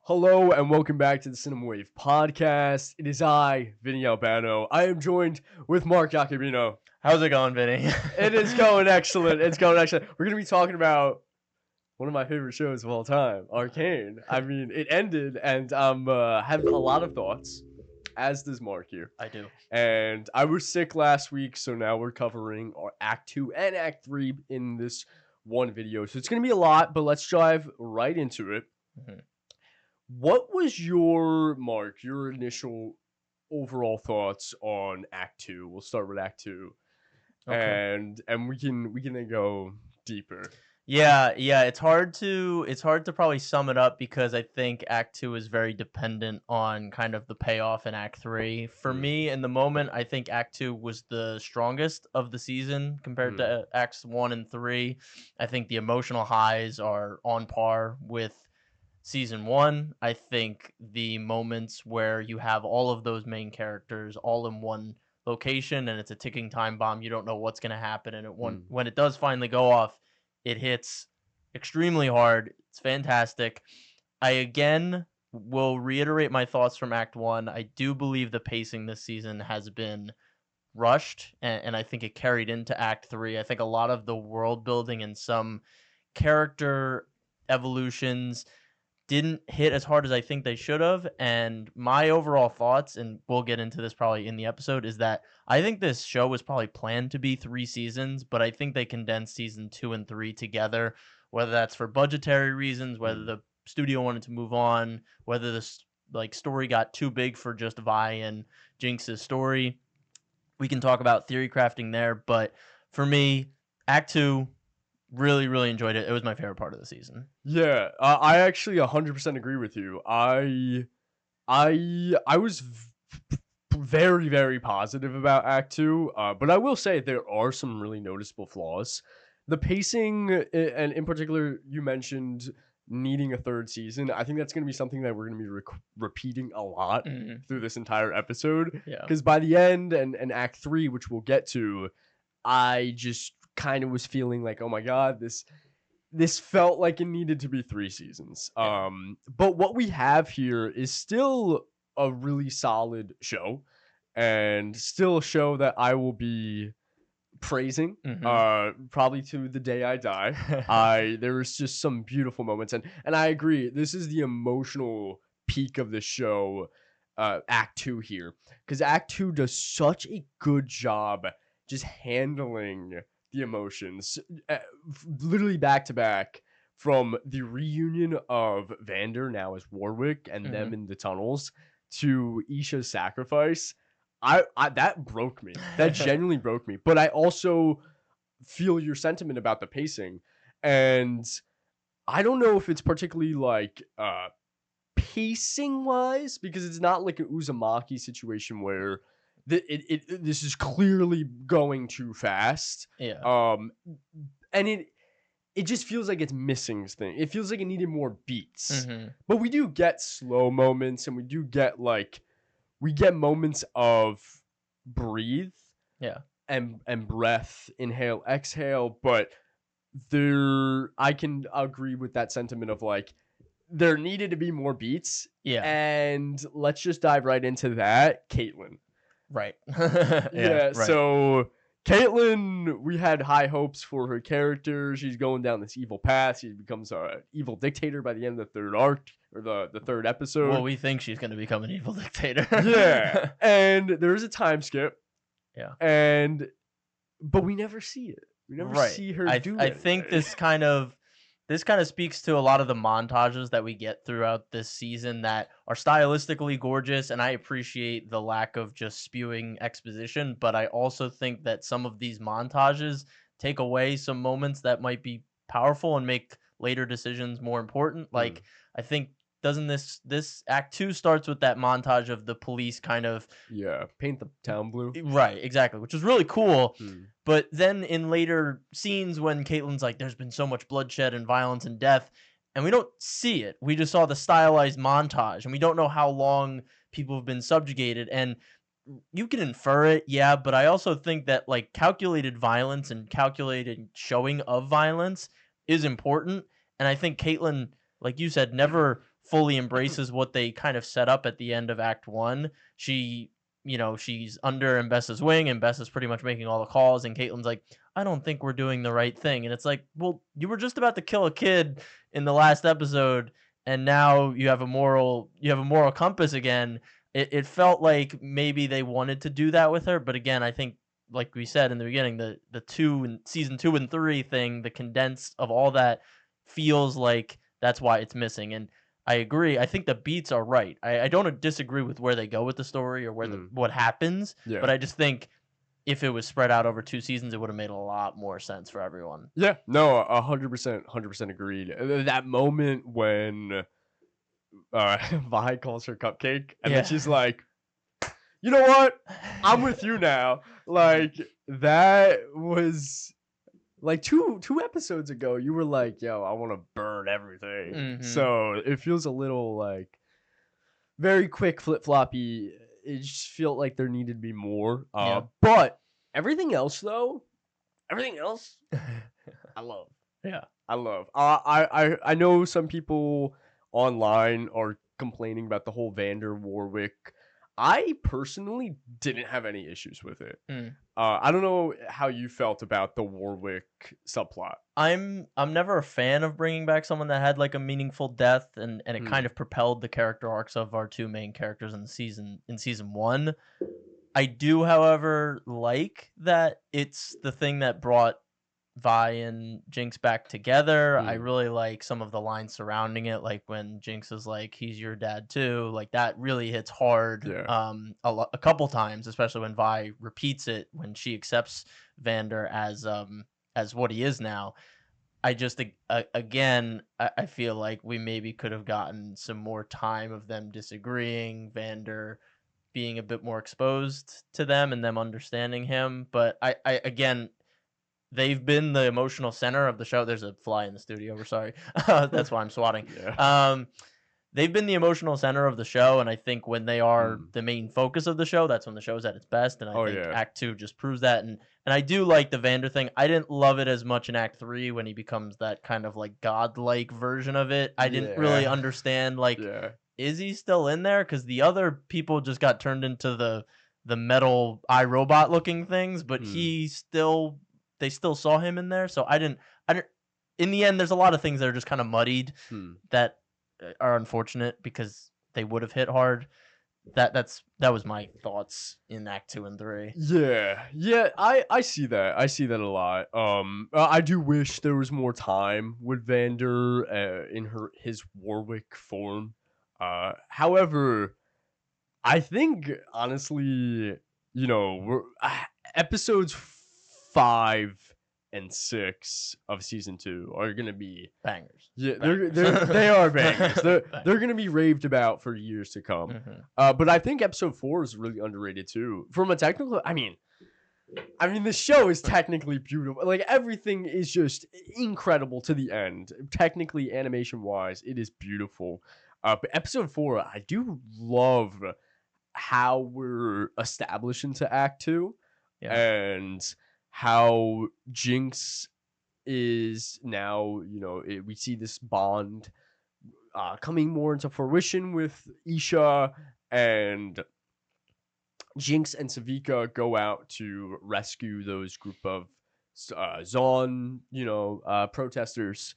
Hello and welcome back to the Cinema Wave podcast. It is I, Vinny Albano. I am joined with Mark Jacobino. How's it going, Vinny? It is going excellent. It's going excellent. We're going to be talking about one of my favorite shows of all time, Arcane. I mean, it ended and I'm have a lot of thoughts, as does Mark here. I do. And I was sick last week, so now we're covering our Act 2 and Act 3 in this one video. So it's going to be a lot, but let's dive right into it. Mhm. What was your initial overall thoughts on Act 2? We'll start with Act 2. Okay. And we can then go deeper. Yeah. It's hard to probably sum it up because I think Act 2 is very dependent on kind of the payoff in Act 3. For me, in the moment, I think Act 2 was the strongest of the season compared to Acts 1 and 3. I think the emotional highs are on par with Season 1. I think the moments where you have all of those main characters all in one location and it's a ticking time bomb, you don't know what's going to happen, and when it does finally go off, it hits extremely hard. It's fantastic. I again will reiterate my thoughts from Act 1. I do believe the pacing this season has been rushed, and I think it carried into Act 3. I think a lot of the world building and some character evolutions didn't hit as hard as I think they should have. And my overall thoughts, and we'll get into this probably in the episode, is that I think this show was probably planned to be 3 seasons, but I think they condensed season 2 and 3 together, whether that's for budgetary reasons, whether the studio wanted to move on, whether this story got too big for just Vi and Jinx's story. We can talk about theory crafting there, but for me, Act 2, really enjoyed it. It was my favorite part of the season. Yeah, I actually 100% agree with you. I was very positive about Act 2, but I will say there are some really noticeable flaws. The pacing, and in particular, you mentioned needing a third season. I think that's going to be something that we're going to be repeating a lot through this entire episode. Yeah. Because by the end and Act 3, which we'll get to, I just kind of was feeling like, oh my god, this felt like it needed to be 3 seasons. Yeah. But what we have here is still a really solid show, and still a show that I will be praising probably to the day I die. There was just some beautiful moments, and I agree, this is the emotional peak of the show, Act 2 here, because Act 2 does such a good job just handling the emotions, literally back to back, from the reunion of Vander now as Warwick and them in the tunnels to Isha's sacrifice. I that broke me. That genuinely broke me. But I also feel your sentiment about the pacing, and I don't know if it's particularly pacing wise, because it's not like an Uzumaki situation where this is clearly going too fast. Yeah. And it just feels like it's missing thing. It feels like it needed more beats. But we do get slow moments, and we do get moments of breathe. Yeah. And breath, inhale, exhale, but I can agree with that sentiment of there needed to be more beats. Yeah. And let's just dive right into that. Caitlyn. Right. Yeah, right. So Caitlyn, we had high hopes for her character. She's going down this evil path. She becomes an evil dictator by the end of the third arc, or the third episode. Well, we think she's going to become an evil dictator. Yeah. And there's a time skip. Yeah. But we never see it. We never see her do it. I think this kind of speaks to a lot of the montages that we get throughout this season that are stylistically gorgeous, and I appreciate the lack of just spewing exposition, but I also think that some of these montages take away some moments that might be powerful and make later decisions more important. I think, doesn't this Act 2 starts with that montage of the police kind of paint the town blue, right? Exactly, which is really cool. But then in later scenes, when Caitlyn's like, there's been so much bloodshed and violence and death, and we don't see it, we just saw the stylized montage, and we don't know how long people have been subjugated, and you can infer it, yeah, but I also think that calculated violence and calculated showing of violence is important, and I think Caitlyn, like you said, never fully embraces what they kind of set up at the end of Act 1. She, she's under Mbessa's wing, and Mbessa's pretty much making all the calls, and Caitlyn's like, I don't think we're doing the right thing. And it's like, well, you were just about to kill a kid in the last episode, and now you have a moral compass again. It felt like maybe they wanted to do that with her, but again, I think, like we said in the beginning, the season 2 and 3 thing, the condensed of all that feels like that's why it's missing. And I agree. I think the beats are right. I don't disagree with where they go with the story or where what happens, but I just think if it was spread out over 2 seasons, it would have made a lot more sense for everyone. Yeah, no, 100% agreed. That moment when Vi calls her cupcake, and then she's like, you know what? I'm with you now. Like, that was like two episodes ago. You were like, yo, I want to burn everything. Mm-hmm. So it feels a little like very quick flip-floppy. It just felt like there needed to be more. But everything else, though, I love. Yeah. I love. I know some people online are complaining about the whole Vander Warwick. I personally didn't have any issues with it. I don't know how you felt about the Warwick subplot. I'm never a fan of bringing back someone that had like a meaningful death, and it kind of propelled the character arcs of our 2 main characters in season 1. I do, however, like that it's the thing that brought Vi and Jinx back together. I really like some of the lines surrounding it, like when Jinx is like, he's your dad too. Like, that really hits hard a couple times, especially when Vi repeats it when she accepts Vander as what he is now. I just again, I feel like we maybe could have gotten some more time of them disagreeing, Vander being a bit more exposed to them and them understanding him. But I again, they've been the emotional center of the show. There's a fly in the studio. We're sorry. That's why I'm swatting. Yeah. They've been the emotional center of the show, and I think when they are the main focus of the show, that's when the show's at its best. And I think Act 2 just proves that. And I do like the Vander thing. I didn't love it as much in Act 3 when he becomes that kind of like godlike version of it. I didn't really understand, like, is he still in there? Because the other people just got turned into the metal iRobot looking things, but they still saw him in there. So I didn't in the end, there's a lot of things that are just kind of muddied that are unfortunate because they would have hit hard. That was my thoughts in Act 2 and 3. Yeah, I see that. I see that a lot. I do wish there was more time with Vander in his Warwick form. However, I think honestly, we're episodes 5 and 6 of season 2 are gonna be bangers. Yeah, they are bangers. They're gonna be raved about for years to come. But I think episode 4 is really underrated too. From a technical, I mean, the show is technically beautiful. Like, everything is just incredible to the end. Technically, animation wise, it is beautiful. But episode 4, I do love how we're established into Act 2, and how Jinx is now, we see this bond coming more into fruition with Isha, and Jinx and Savika go out to rescue those group of Zaun, protesters.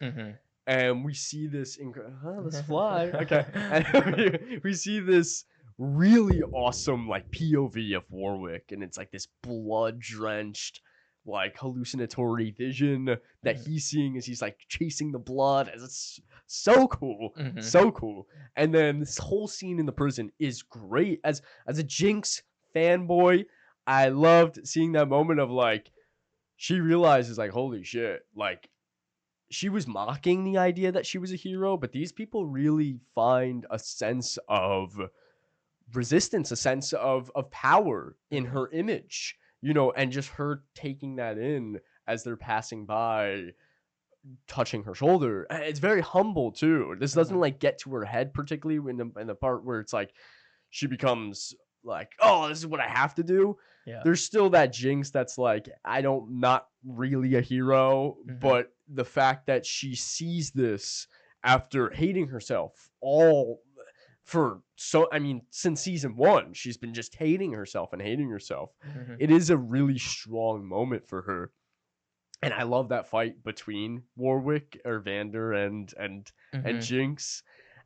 And we see this let's fly. Okay. And we see this really awesome like POV of Warwick, and it's like this blood-drenched like hallucinatory vision that he's seeing as he's like chasing the blood. It's so cool. So cool. And then this whole scene in the prison is great. As a Jinx fanboy, I loved seeing that moment of like, she realizes like, holy shit, like, she was mocking the idea that she was a hero, but these people really find a sense of resistance, a sense of power in her image, and just her taking that in as they're passing by, touching her shoulder. It's very humble too. This doesn't like get to her head, particularly in the part where it's like she becomes like, oh, this is what I have to do. There's still that Jinx that's like, not really a hero, but the fact that she sees this after hating herself since season 1, she's been just hating herself and hating herself. It is a really strong moment for her. And I love that fight between Warwick or Vander and Jinx.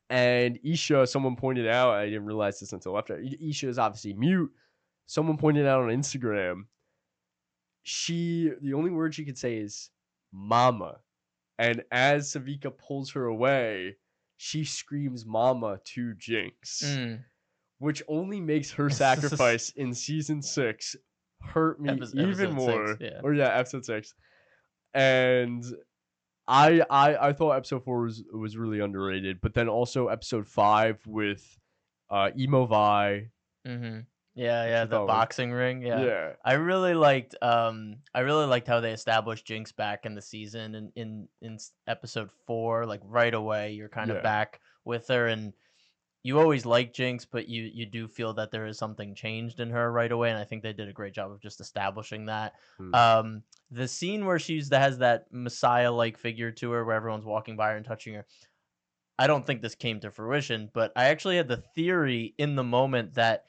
And Isha, someone pointed out, I didn't realize this until after. Isha is obviously mute. Someone pointed out on Instagram, the only word she could say is mama. And as Savika pulls her away, she screams mama to Jinx, which only makes her sacrifice in season 6 hurt me even more. 6, Or episode 6. And I thought episode 4 was really underrated, but then also episode 5 with Emo Vi. Yeah, the boxing ring. Yeah. I really liked how they established Jinx back in the season, and in episode 4, like right away you're kind of back with her, and you always like Jinx, but you do feel that there is something changed in her right away, and I think they did a great job of just establishing that. The scene where has that Messiah-like figure to her, where everyone's walking by her and touching her, I don't think this came to fruition, but I actually had the theory in the moment that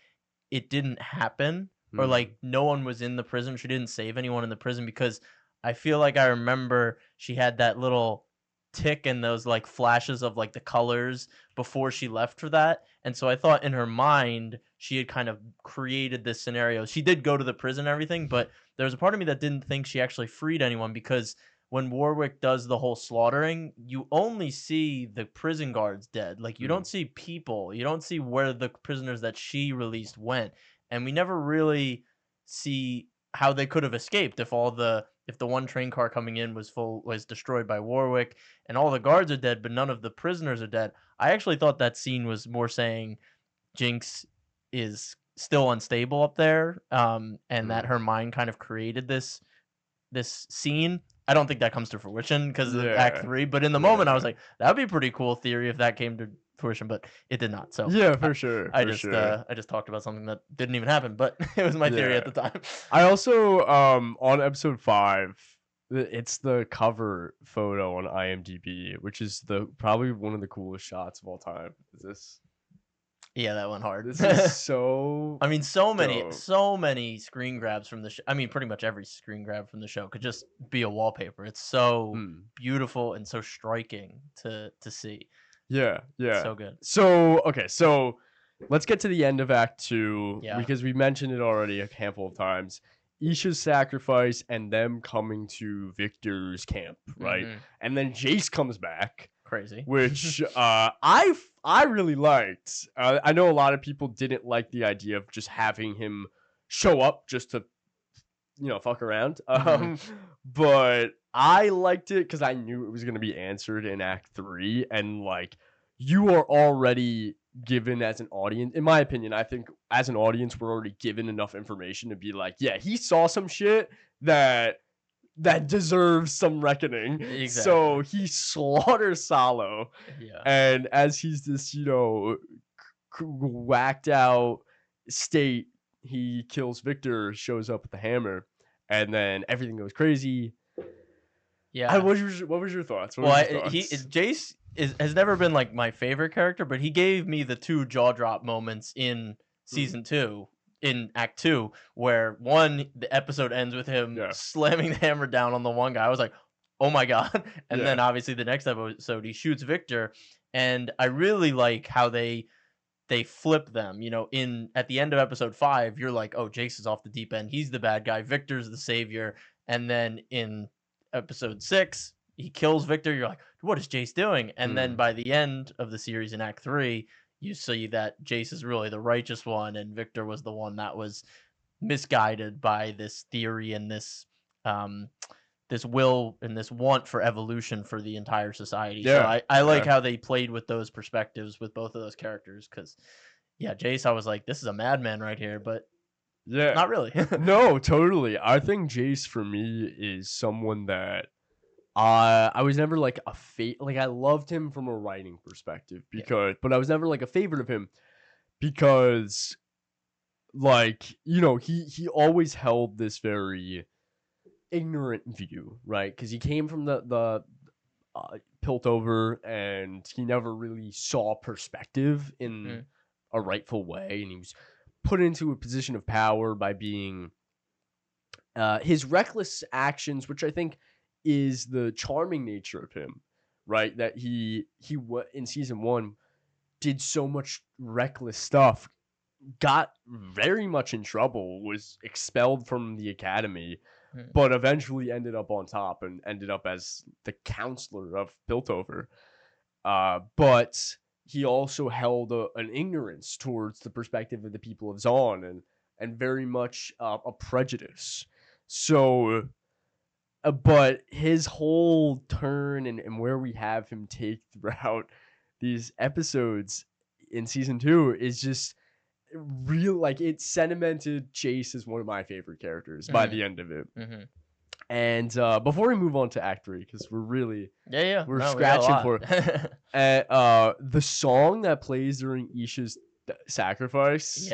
it didn't happen, or like no one was in the prison. She didn't save anyone in the prison, because I feel like I remember she had that little tick and those like flashes of like the colors before she left for that. And so I thought in her mind she had kind of created this scenario. She did go to the prison and everything, but there was a part of me that didn't think she actually freed anyone, because when Warwick does the whole slaughtering, you only see the prison guards dead. Like, you don't see people. You don't see where the prisoners that she released went. And we never really see how they could have escaped if the one train car coming in was destroyed by Warwick, and all the guards are dead, but none of the prisoners are dead. I actually thought that scene was more saying Jinx is still unstable up there, and that her mind kind of created this scene. I don't think that comes to fruition because of Act 3, but in the moment I was like, that would be a pretty cool theory if that came to fruition, but it did not. So for sure. I just talked about something that didn't even happen, but it was my theory at the time. I also on episode 5, it's the cover photo on IMDb, which is probably one of the coolest shots of all time. Is this? Yeah, that went hard. This is so. I mean, so many screen grabs from the show. I mean, pretty much every screen grab from the show could just be a wallpaper. It's so beautiful and so striking to see. Yeah. So good. So let's get to the end of Act 2, because we mentioned it already a handful of times. Isha's sacrifice and them coming to Viktor's camp, right? And then Jace comes back. Crazy. Which I really liked. I know a lot of people didn't like the idea of just having him show up just to, fuck around. But I liked it because I knew it was going to be answered in Act 3. And, like, you are already given as an audience, in my opinion, I think as an audience, we're already given enough information to be like, yeah, he saw some shit that deserves some reckoning. Exactly. So he slaughters Salo. Yeah. And as he's this, whacked out state, he kills Viktor, shows up with the hammer, and then everything goes crazy. Yeah. What was your thoughts? Jace has never been like my favorite character, but he gave me the 2 jaw drop moments in season 2. In Act 2, where the episode ends with him slamming the hammer down on the one guy. I was like, oh my god. And then obviously the next episode he shoots Viktor, and I really like how they flip them. At the end of episode 5, you're like, oh, Jace is off the deep end, he's the bad guy, Viktor's the savior. And then in episode 6 he kills Viktor, you're like, what is Jace doing? And then by the end of the series in Act 3, you see that Jace is really the righteous one, and Viktor was the one that was misguided by this theory and this will and this want for evolution for the entire society. So I like how they played with those perspectives with both of those characters, because Jace, I was like, this is a madman right here, but not really. No, totally. I think Jace for me is someone that I was never like I loved him from a writing perspective but I was never like a favorite of him because, like, he always held this very ignorant view, right? Because he came from the Piltover, and he never really saw perspective in a rightful way, and he was put into a position of power by being his reckless actions, which I think is the charming nature of him, right? That he in season 1 did so much reckless stuff, got very much in trouble, was expelled from the academy, but eventually ended up on top and ended up as the counselor of Piltover. But he also held an ignorance towards the perspective of the people of Zaun, and very much a prejudice. So, but his whole turn and where we have him take throughout these episodes in season 2 is just real. Like, it cemented Chase as one of my favorite characters by the end of it. And before we move on to Act 3, because we're really we're scratching for the song that plays during Isha's sacrifice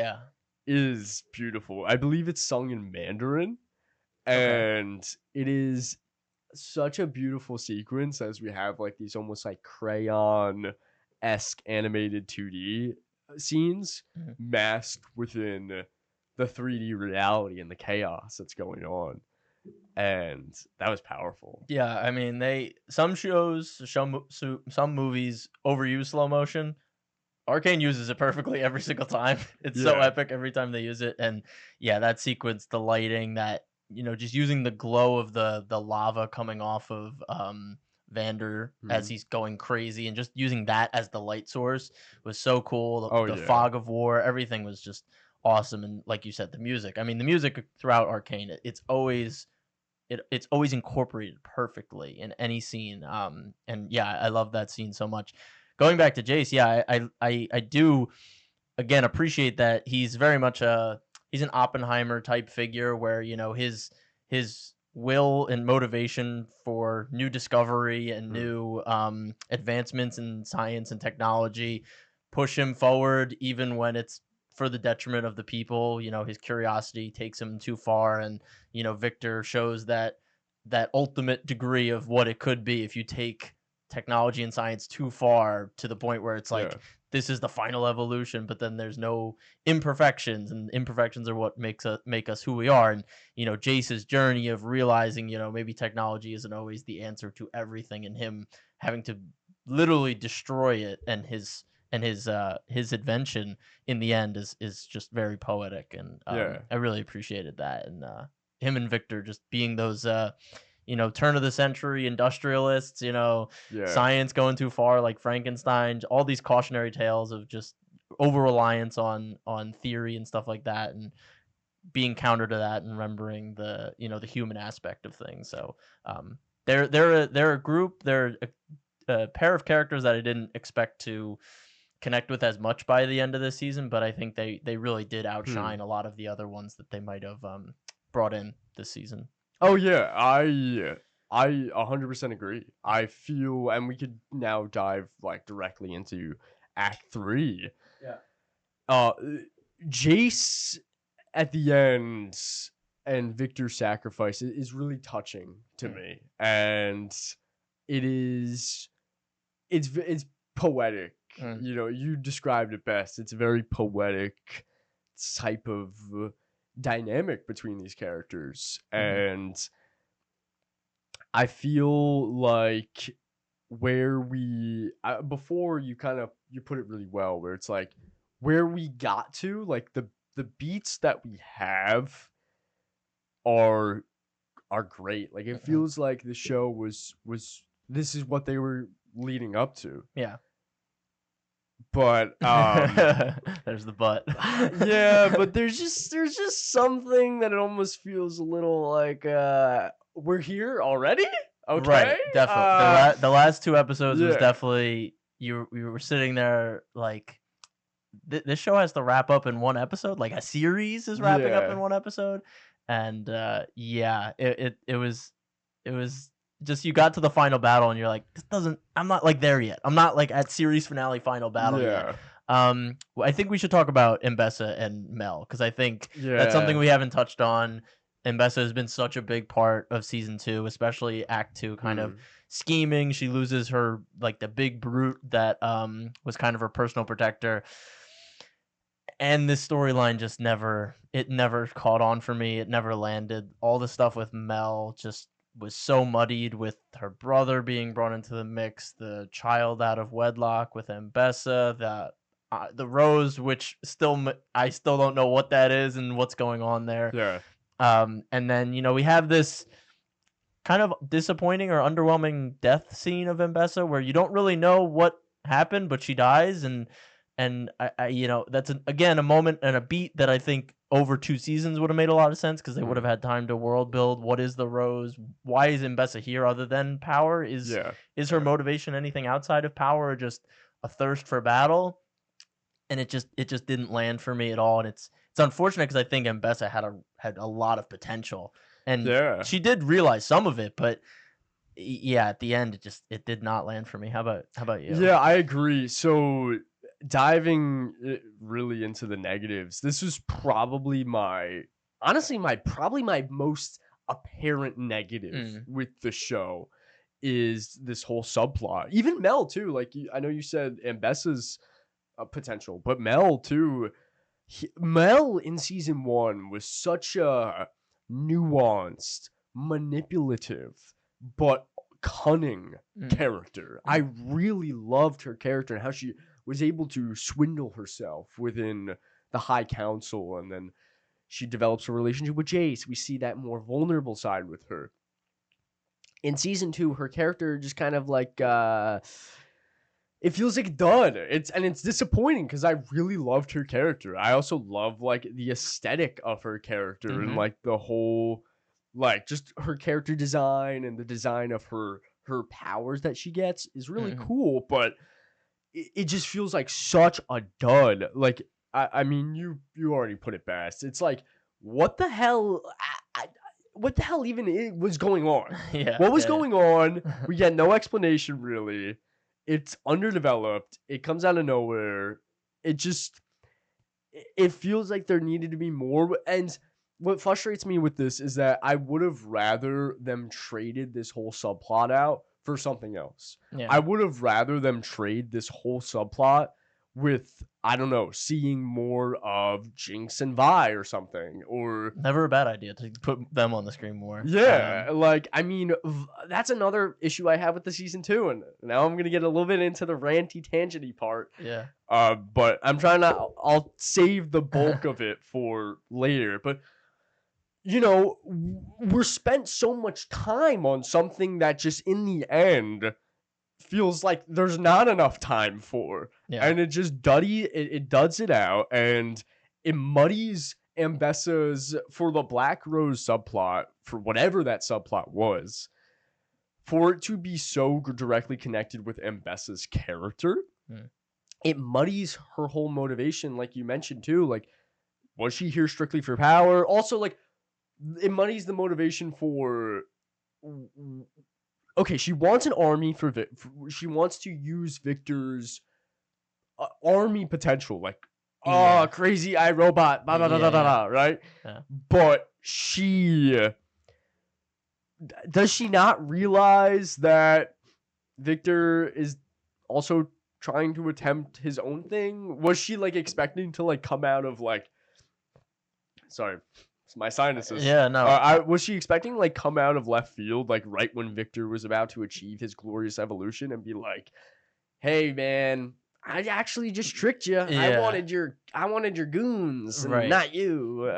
is beautiful. I believe it's sung in Mandarin, and it is such a beautiful sequence as we have like these almost like crayon-esque animated 2D scenes masked within the 3D reality and the chaos that's going on. And that was powerful. Yeah, I mean, some movies overuse slow motion. Arcane uses it perfectly every single time. It's so epic every time they use it. And yeah, that sequence, the lighting, that, you know, just using the glow of the lava coming off of Vander as he's going crazy, and just using that as the light source was so cool. The fog of war, everything was just awesome. And like you said, the music. I mean, the music throughout Arcane, it's always incorporated perfectly in any scene. And yeah, I love that scene so much. Going back to Jace, yeah, I do again appreciate that he's very much he's an Oppenheimer type figure, where, you know, his will and motivation for new discovery and new advancements in science and technology push him forward, even when it's for the detriment of the people. You know, his curiosity takes him too far, and, you know, Viktor shows that ultimate degree of what it could be if you take technology and science too far, to the point where it's like this is the final evolution, but then there's no imperfections, and imperfections are what make us who we are. And, you know, Jace's journey of realizing, you know, maybe technology isn't always the answer to everything, and him having to literally destroy it, and his invention in the end is just very poetic. And I really appreciated that. And him and Viktor just being those you know, turn of the century industrialists, you know, science going too far, like Frankenstein, all these cautionary tales of just over reliance on theory and stuff like that, and being counter to that, and remembering the, you know, the human aspect of things. So they're a group, they're a pair of characters that I didn't expect to connect with as much by the end of this season, but I think they really did outshine a lot of the other ones that they might have brought in this season. Oh yeah, I 100% agree. I feel, and we could now dive like directly into Act 3. Yeah. Jace at the end and Viktor's sacrifice is really touching to me, and it's poetic. You know, you described it best. It's a very poetic type of dynamic between these characters, and I feel like where we before you put it really well, where it's like where we got to, like the beats that we have are great. Like it feels like the show was this is what they were leading up to. Yeah. But there's the but. Yeah, but there's just something that it almost feels a little like we're here already. Okay, right, definitely. The last 2 episodes was definitely you were sitting there like this show has to wrap up in 1 episode, like a series is wrapping up in 1 episode. And it was just, you got to the final battle and you're like, I'm not like there yet. I'm not like at series finale final battle yet. I think we should talk about Mbessa and Mel, because I think that's something we haven't touched on. Mbessa has been such a big part of season 2, especially Act 2, kind of scheming. She loses her like the big brute that was kind of her personal protector. And this storyline just never caught on for me. It never landed. All the stuff with Mel just was so muddied, with her brother being brought into the mix, the child out of wedlock with Mbessa, the Rose, which I still don't know what that is and what's going on there. Yeah. And then we have this kind of disappointing or underwhelming death scene of Mbessa where you don't really know what happened, but she dies, and I that's again a moment and a beat that I think over 2 seasons would have made a lot of sense, because they would have had time to world build. What is the Rose? Why is Mbessa here other than power? Is her motivation anything outside of power, or just a thirst for battle? And it just didn't land for me at all. And it's unfortunate, because I think Mbessa had a lot of potential, and she did realize some of it, but yeah, at the end it did not land for me. How about you? Yeah, I agree. So diving really into the negatives, this was probably my most apparent negative with the show, is this whole subplot. Even Mel too. Like, I know you said Mbessa's potential, but Mel too. Mel in season 1 was such a nuanced, manipulative, but cunning character. I really loved her character and how she was able to swindle herself within the High Council, and then she develops a relationship with Jace. We see that more vulnerable side with her. In season 2, her character just kind of like it feels like done. It's disappointing, because I really loved her character. I also love like the aesthetic of her character and like the whole, like, just her character design and the design of her powers that she gets is really cool, but it just feels like such a dud. Like, I mean, you already put it best. It's like, what the hell? What the hell even was going on? What was going on? We get no explanation, really. It's underdeveloped. It comes out of nowhere. It feels like there needed to be more. And what frustrates me with this is that I would have rather them traded this whole subplot out for something else. I would have rather them trade this whole subplot with, I don't know, seeing more of Jinx and Vi or something, or never a bad idea to put them on the screen more. Like, I mean, that's another issue I have with the season 2, and now I'm gonna get a little bit into the ranty tangenty part. But I'm trying to. I'll save the bulk of it for later. But we're spent so much time on something that just in the end feels like there's not enough time for. And it just it duds it out, and it muddies Mbessa's, for the Black Rose subplot, for whatever that subplot was, for it to be so directly connected with Mbessa's character. It muddies her whole motivation, like you mentioned too. Like, was she here strictly for power? Also, like, it muddies the motivation for, okay, she wants an army she wants to use Viktor's army potential, like, crazy iRobot, blah, blah, blah, blah, blah, right? But does she not realize that Viktor is also trying to attempt his own thing? Was she like expecting to like come out of like, sorry, my sinuses. Was she expecting like come out of left field, like right when Viktor was about to achieve his glorious evolution, and be like, hey man, I actually just tricked you. I wanted your goons, and not you.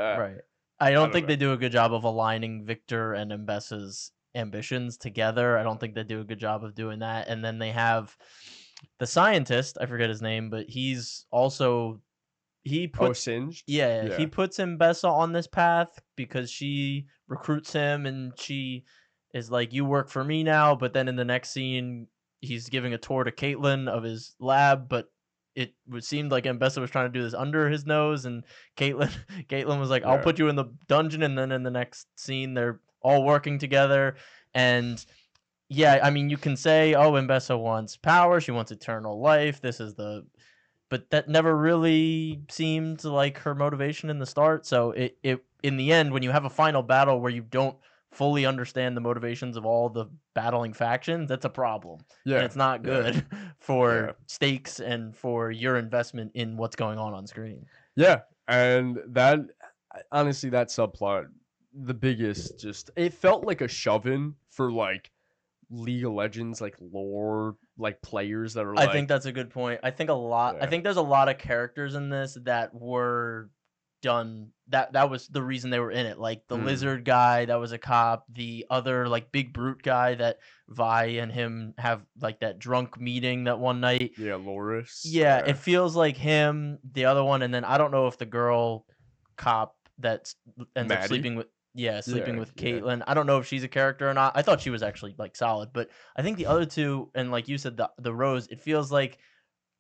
I don't think they do a good job of aligning Viktor and Mbessa's ambitions together. I don't think they do a good job of doing that. And then they have the scientist, I forget his name, but he's also, he puts Singed? He puts Mbessa on this path because she recruits him, and she is like, you work for me now. But then in the next scene, he's giving a tour to Caitlyn of his lab, but it seemed like Mbessa was trying to do this under his nose, and Caitlyn was like, I'll put you in the dungeon. And then in the next scene, they're all working together. And I mean, you can say, oh, Mbessa wants power, she wants eternal life, but that never really seemed like her motivation in the start. So it in the end, when you have a final battle where you don't fully understand the motivations of all the battling factions, that's a problem. Yeah. And it's not good for Yeah. stakes and for your investment in what's going on screen. Yeah. And that, honestly, that subplot, the biggest, just, it felt like a shove-in for, like, League of Legends, like, lore, like, players that are I like... think that's a good point. I think I Yeah. think there's a lot of characters in this that were done that was the reason they were in it. Like the lizard guy that was a cop, the other like big brute guy that Vi and him have like that drunk meeting that one night. Yeah, Loris. Yeah, it feels like him, the other one, and then I don't know if the girl cop that ends up Maddie? sleeping with sleeping Yeah, with yeah. Caitlyn. I don't know if she's a character or not. I thought she was actually like solid, but I think the other two, and like you said, the Rose, it feels like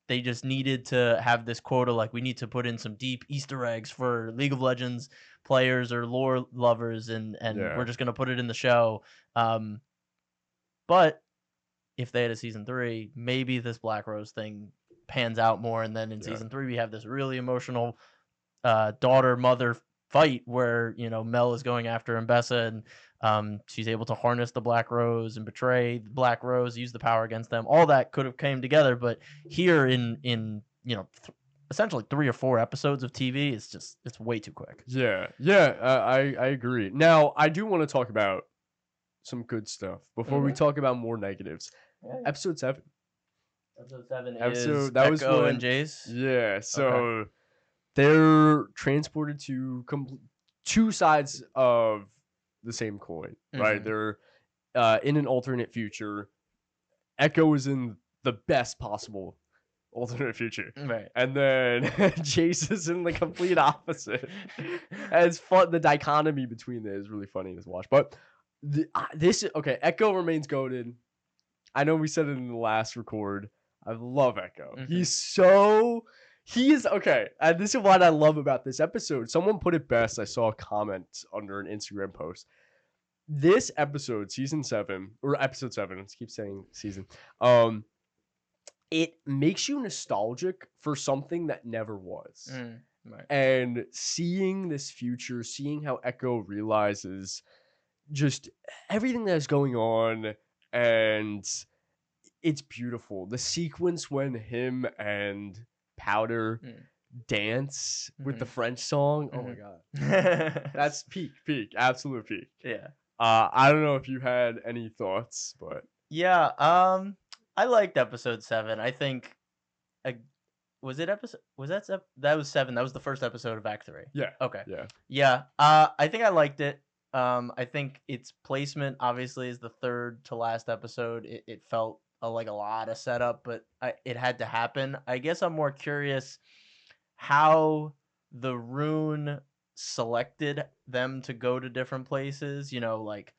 they just needed to have this quota, like we need to put in some deep Easter eggs for League of Legends players or lore lovers, and Yeah. we're just gonna put it in the show. But if they had a season 3, maybe this Black Rose thing pans out more, and then in season 3 we have this really emotional daughter mother fight where Mel is going after Mbessa, and she's able to harness the Black Rose and betray the Black Rose, use the power against them. All that could have came together, but here in essentially 3 or 4 episodes of TV, it's way too quick. I agree. Now I do want to talk about some good stuff before we talk about more negatives. Episode 7. Episode 7 Episode is that was Echo when, and Jace. Yeah, so they're transported to two sides of the same coin, right? They're in an alternate future. Echo is in the best possible alternate future, Right? And then Jace is in the complete opposite. And it's fun. The dichotomy between it is really funny to watch. But Echo remains goated. I know we said it in the last record. I love Echo. He is okay. And this is what I love about this episode. Someone put it best. I saw a comment under an Instagram post. This episode, season 7, or episode 7, let's keep saying season. It makes you nostalgic for something that never was. Right. And seeing this future, seeing how Echo realizes just everything that's going on, and it's beautiful. The sequence when him and Powder dance with the French song. Oh my god. That's peak, absolute peak. Yeah. I don't know if you had any thoughts, but yeah, I liked episode 7. I think was it episode that was 7. That was the first episode of Act 3. Yeah. Okay. Yeah. Yeah. I think I liked it. I think its placement obviously is the third to last episode. It felt like a lot of setup, but it had to happen. I guess I'm more curious how the rune selected them to go to different places. Like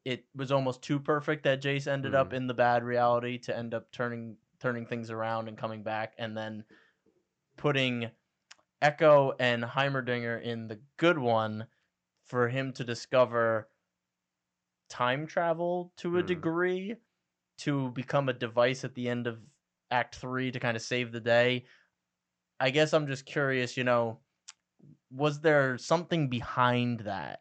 it was almost too perfect that Jace ended up in the bad reality to end up turning things around and coming back, and then putting Echo and Heimerdinger in the good one for him to discover time travel to a degree, to become a device at the end of Act 3 to kind of save the day. I guess I'm just curious, was there something behind that,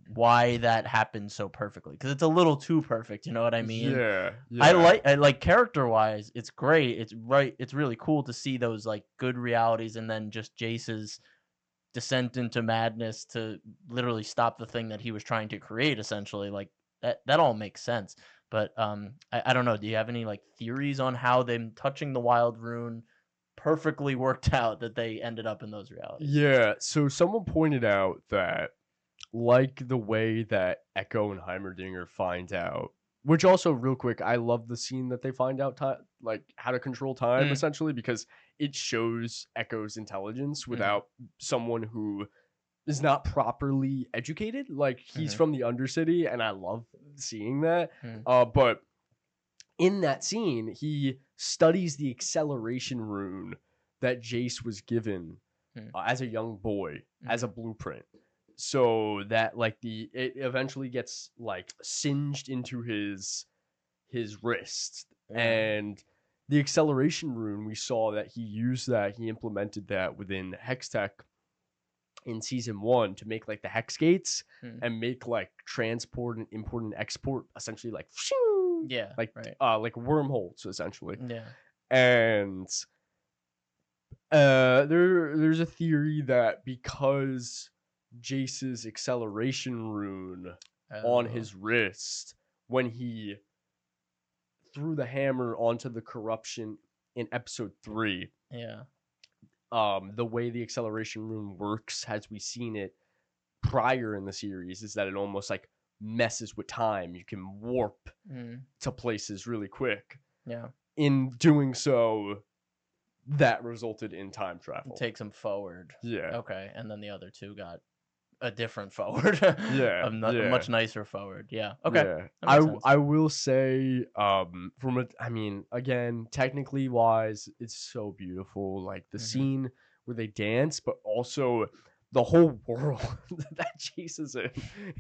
why that happened so perfectly? Because it's a little too perfect, you know what I mean? Yeah. I like character-wise, it's great. It's really cool to see those like good realities, and then just Jace's descent into madness to literally stop the thing that he was trying to create, essentially. Like that all makes sense. But I don't know. Do you have any like theories on how them touching the wild rune perfectly worked out that they ended up in those realities? Yeah. So someone pointed out that, like the way that Echo and Heimerdinger find out, which also real quick, I love the scene that they find out like how to control time, essentially, because it shows Echo's intelligence without someone who is not properly educated. Like he's from the Undercity, and I love seeing that. But in that scene, he studies the acceleration rune that Jace was given as a young boy, as a blueprint. So that like it eventually gets like singed into his wrist. And the acceleration rune, we saw that he used that, he implemented that within Hextech in season 1 to make like the hex gates Hmm. and make like transport and import and export essentially like Yeah. like Right. like wormholes essentially. Yeah. And there's a theory that because Jace's acceleration rune on Oh. his wrist, when he threw the hammer onto the corruption in episode 3, Yeah. the way the acceleration rune works as we seen it prior in the series is that it almost like messes with time. You can warp to places really quick. Yeah. In doing so, that resulted in time travel. It takes him forward. Yeah. Okay, and then the other two got a different forward. Yeah. A much nicer forward. Yeah. Okay. Yeah. That makes sense. I will say, from a, I mean, again, technically wise, it's so beautiful. Like the scene where they dance, but also the whole world that Jace is in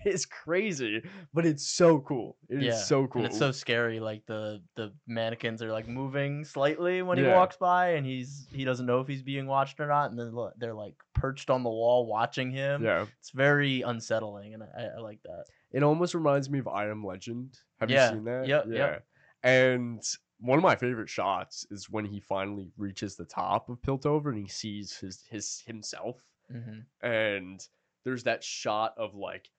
is crazy, but it's so cool. It is so cool. And it's so scary. Like the mannequins are like moving slightly when he Yeah. walks by, and he doesn't know if he's being watched or not. And then they're like perched on the wall watching him. Yeah. It's very unsettling, and I like that. It almost reminds me of I Am Legend. Have you seen that? Yep, Yeah. yep. And one of my favorite shots is when he finally reaches the top of Piltover and he sees his himself. And there's that shot of like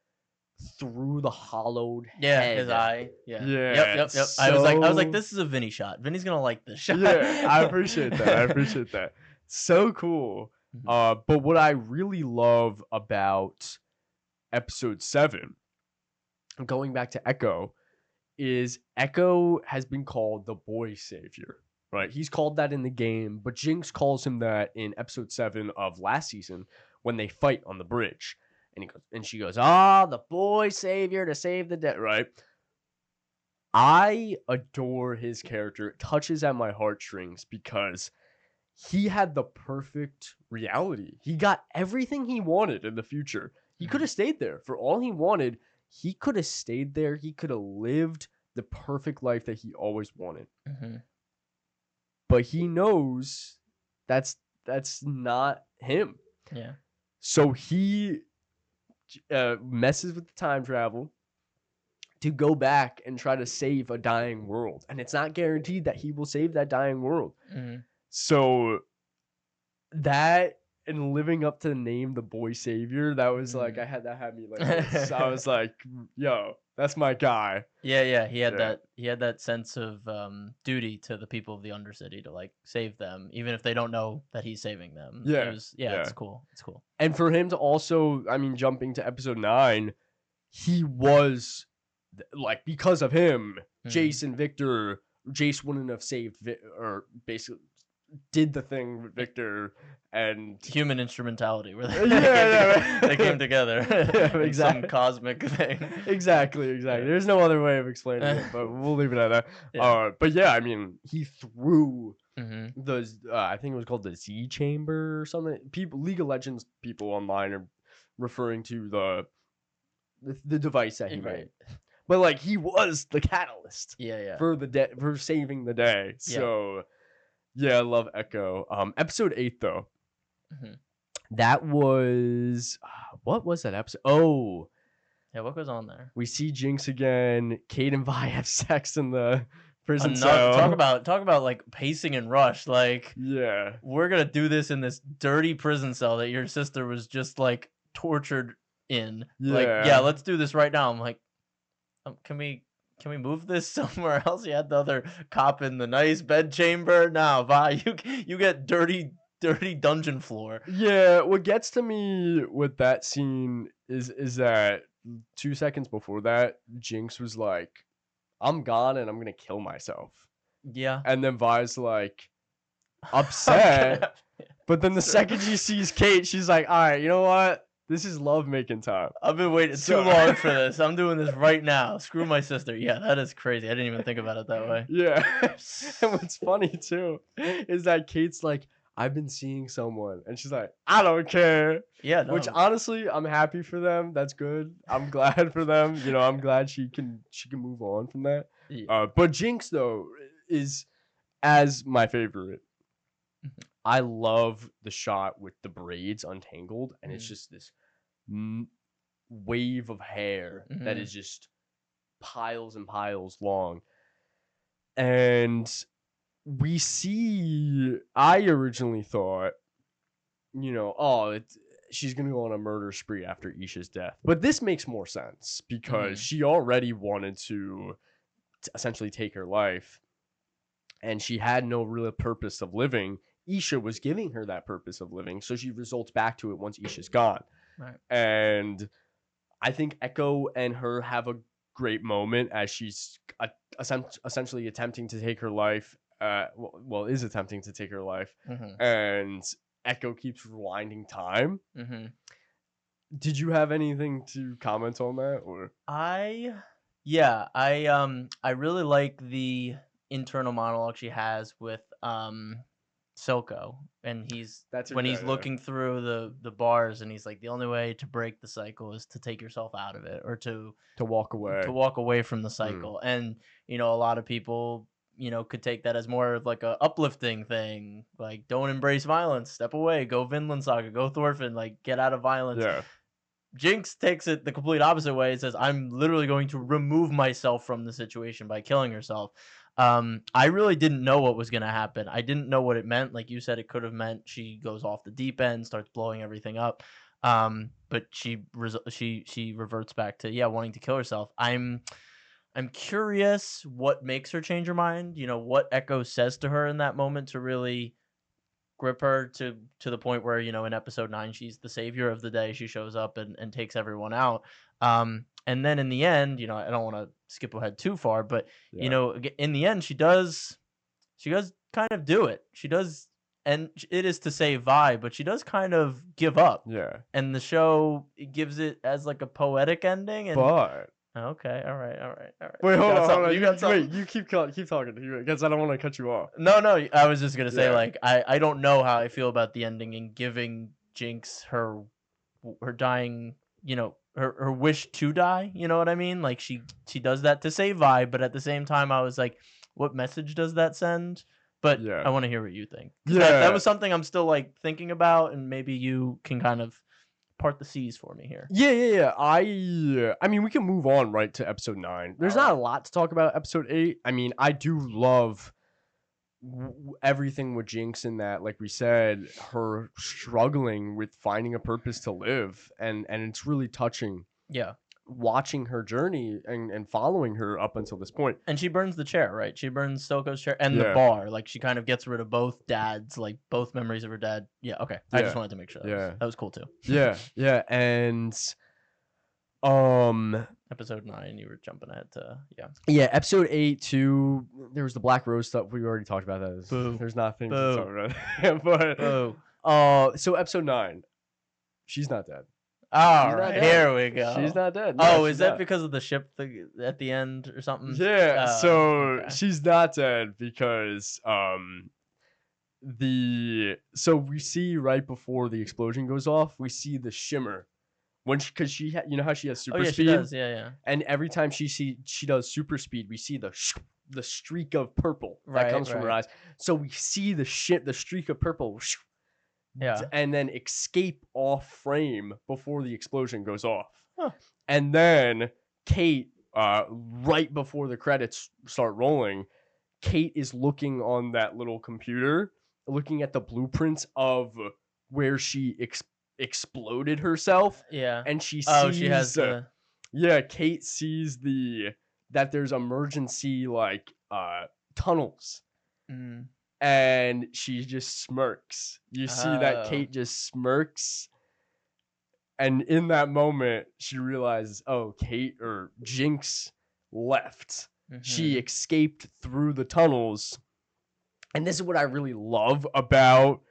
through the hollowed head. His eye. Yeah. Yeah. Yep. I was like, this is a Vinny shot. Vinny's gonna like this shot. Yeah, I appreciate that. So cool. But what I really love about episode 7, going back to Echo, is Echo has been called the boy savior. Right, he's called that in the game, but Jinx calls him that in episode 7 of last season when they fight on the bridge, and she goes, the boy savior to save the day. Right, I adore his character. It touches at my heartstrings because he had the perfect reality. He got everything he wanted in the future. He could have stayed there for all he wanted. He could have stayed there. He could have lived the perfect life that he always wanted. But he knows that's not him. Yeah. So he messes with the time travel to go back and try to save a dying world. And it's not guaranteed that he will save that dying world. So that, and living up to the name, the boy savior, that was like, that had me like this. I was like, yo, that's my guy. Yeah. He had that sense of duty to the people of the Undercity to like save them, even if they don't know that he's saving them. It's cool. It's cool. And for him to also, I mean, jumping to episode 9, he was like, because of him, Jace and Viktor, Jace wouldn't have saved or basically did the thing with Viktor and human instrumentality where they came together. Exactly. Some cosmic thing. Exactly. There's no other way of explaining it, but we'll leave it at that. But yeah, I mean, he threw the I think it was called the Z chamber or something. League of Legends people online are referring to the device that he made. But like, he was the catalyst for saving the day. So yeah, I love Echo. Episode 8 though. That was what was that episode? Oh, yeah. What goes on there? We see Jinx again. Kate and Vi have sex in the prison cell. Talk about like pacing and rush. Like, we're gonna do this in this dirty prison cell that your sister was just like tortured in. Let's do this right now. I'm like, can we move this somewhere else? You had the other cop in the nice bed chamber. Now, Vi, you get dirty dungeon floor. Yeah, what gets to me with that scene is that 2 seconds before that, Jinx was like, I'm gone and I'm gonna kill myself. Yeah. And then Vi's like upset. But then the second she sees Kate, she's like, all right, you know what? This is love making time. I've been waiting too long for this. I'm doing this right now. Screw my sister. Yeah, that is crazy. I didn't even think about it that way. Yeah. And what's funny too is that Kate's like, I've been seeing someone. And she's like, I don't care. Yeah. No. Which honestly, I'm happy for them. That's good. I'm glad for them. You know, I'm glad she can move on from that. Yeah. But Jinx though is as my favorite. I love the shot with the braids untangled, and it's just this wave of hair that is just piles and piles long. And we see, I originally thought, she's going to go on a murder spree after Isha's death. But this makes more sense because she already wanted to essentially take her life, and she had no real purpose of living. Isha was giving her that purpose of living, so she resorts back to it once Isha's gone. Right. And I think Echo and her have a great moment as she's essentially attempting to take her life. Is attempting to take her life, and Echo keeps rewinding time. Did you have anything to comment on that, or? I really like the internal monologue she has with Silco, and he's looking through the bars, and he's like, the only way to break the cycle is to take yourself out of it, or to walk away from the cycle. And a lot of people could take that as more of like a uplifting thing, like don't embrace violence, step away, go Vinland Saga, go Thorfinn, like get out of violence. Jinx takes it the complete opposite way. It says, I'm literally going to remove myself from the situation by killing herself. I really didn't know what was going to happen. I didn't know what it meant. Like you said, it could have meant she goes off the deep end, starts blowing everything up. But she reverts back to wanting to kill herself. I'm curious what makes her change her mind. What Echo says to her in that moment to really grip her to the point where in episode 9 she's the savior of the day. She shows up and takes everyone out. And then in the end, I don't want to skip ahead too far, but in the end she does kind of do it. She does, and it is to save Vi, but she does kind of give up. Yeah. And the show gives it as like a poetic ending. But okay, all right. Wait, hold on. You keep talking because I don't want to cut you off. No, I was just gonna say I don't know how I feel about the ending and giving Jinx her dying, her wish to die. You know what I mean? Like she does that to save Vi, but at the same time I was like, what message does that send? But I want to hear what you think. That was something I'm still like thinking about, and maybe you can kind of part the seas for me here. Yeah. I mean, we can move on right to episode 9. There's not a lot to talk about episode 8. I mean, I do love everything with Jinx in that, like we said, her struggling with finding a purpose to live, and it's really touching. Yeah. Watching her journey and following her up until this point. And she burns the chair, right? She burns Silco's chair and the bar. Like she kind of gets rid of both dads, like both memories of her dad. Yeah, okay. I just wanted to make sure that was cool too. Yeah. And episode 9, you were jumping ahead to episode 8 too. There was the Black Rose stuff. We already talked about that. There's nothing to talk about. But so episode 9, she's not dead. All right, here we go. She's not dead. No, is that because of the ship at the end or something? Yeah, so she's not dead because so we see right before the explosion goes off, we see the shimmer because she how she has super speed. She does. Yeah. And every time she does super speed, we see the streak of purple that comes from her eyes. So we see the streak of purple. And then escape off frame before the explosion goes off. And then Kate, right before the credits start rolling, Kate is looking on that little computer, looking at the blueprints of where she exploded herself. Yeah. And she sees Kate sees that there's emergency tunnels. And she just smirks. You see that Kate just smirks. And in that moment, she realizes, Jinx left. She escaped through the tunnels. And this is what I really love about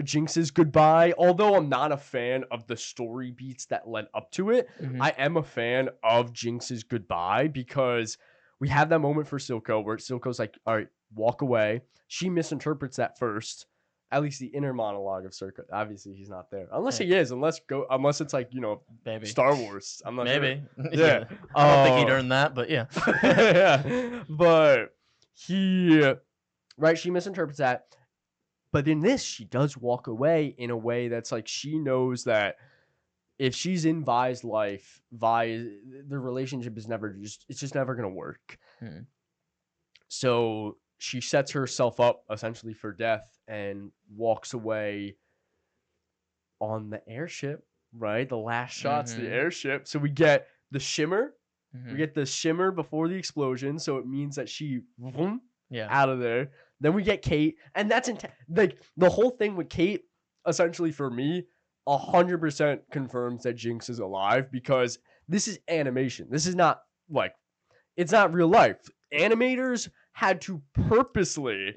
Jinx's goodbye. Although I'm not a fan of the story beats that led up to it, I am a fan of Jinx's goodbye because we have that moment for Silco where Silco's like, all right, walk away. She misinterprets that first, at least the inner monologue of Silco. Obviously, he's not there unless he is. Unless it's like maybe Star Wars. I'm not sure. Yeah. I don't think he'd earn that, but yeah. Yeah. But she misinterprets that. But in this, she does walk away in a way that's like she knows that if she's in Vi's life, the relationship is it's just never gonna work. So she sets herself up essentially for death and walks away on the airship, right? The last shot's the airship. So we get the shimmer. We get the shimmer before the explosion. So it means that she out of there. Then we get Kate. And that's like the whole thing with Kate, essentially for me, 100% confirms that Jinx is alive because this is animation. This is not like, it's not real life. Animators had to purposely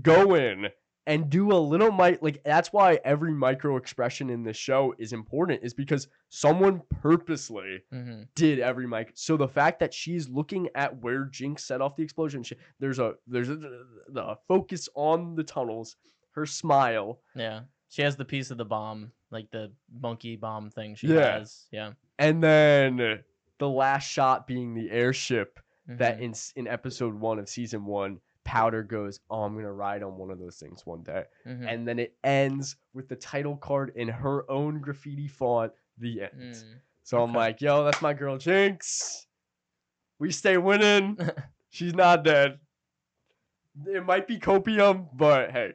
go in and do a little like that's why every micro expression in this show is important, is because someone purposely did every mic. So the fact that she's looking at where Jinx set off the explosion, there's the focus on the tunnels, her smile. Yeah. She has the piece of the bomb, like the monkey bomb thing she has. Yeah. And then the last shot being the airship that in episode 1 of season 1, Powder goes, "Oh, I'm gonna ride on one of those things one day," and then it ends with the title card in her own graffiti font. The end. So I'm like, "Yo, that's my girl Jinx. We stay winning. She's not dead. It might be copium, but hey."